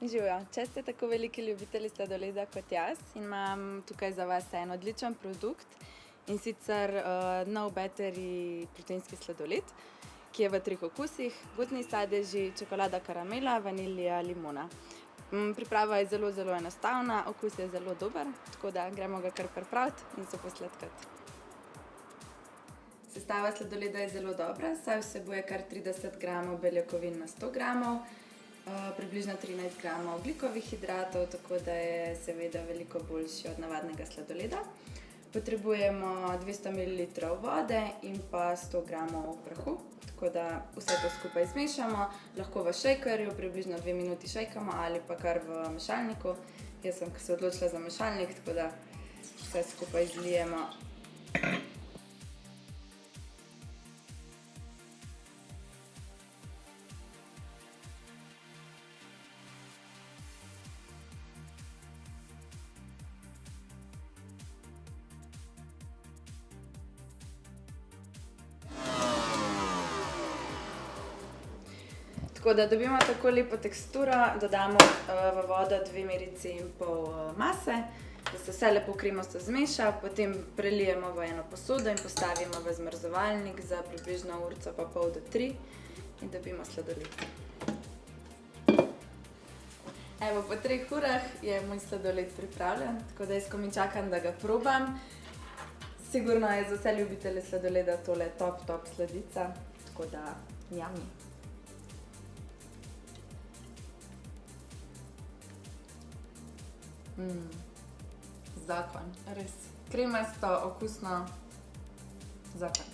Živijo, če ste tako veliki ljubitelji sladoleda kot jaz, imam tukaj za vas en odličen produkt, in sicer nov battery proteinski sladoled, ki je v 3 okusih: butni sadeži, čokolada karamela, vanilija, limona. Priprava je zelo, zelo enostavna, okus je zelo dober, tako da gremo ga kar pripraviti in se posladkati. Sestava sladoleda je zelo dobra, saj vsebuje kar 30 gramov beljakovin na 100 gramov, približno 13 gramov ogljikovih hidratov, tako da je seveda veliko boljši od navadnega sladoleda. Potrebujemo 200 ml vode in pa 100 gramov prahu, tako da vse to skupaj zmešamo. Lahko v šejkerju približno 2 minuti šejkamo ali pa kar v mešalniku. Jaz sem se odločila za mešalnik, tako da vse skupaj zlijemo. Tako da dobimo tako lepo teksturo, dodamo v vodo 2,5 merici mase, da se vse lepo kremosto zmeša, potem prelijemo v eno posodo in postavimo v zmrzovalnik za približno urico pa pol do 3 in dobimo sladoled. Evo, po 3 urah je moj sladoled pripravljen, tako da jaz komaj čakam, da ga probam. Sigurno je za vse ljubitelje sladoleda tole top sladica, tako da yummy. Zakon, res. Kremasto, okusno, zakon.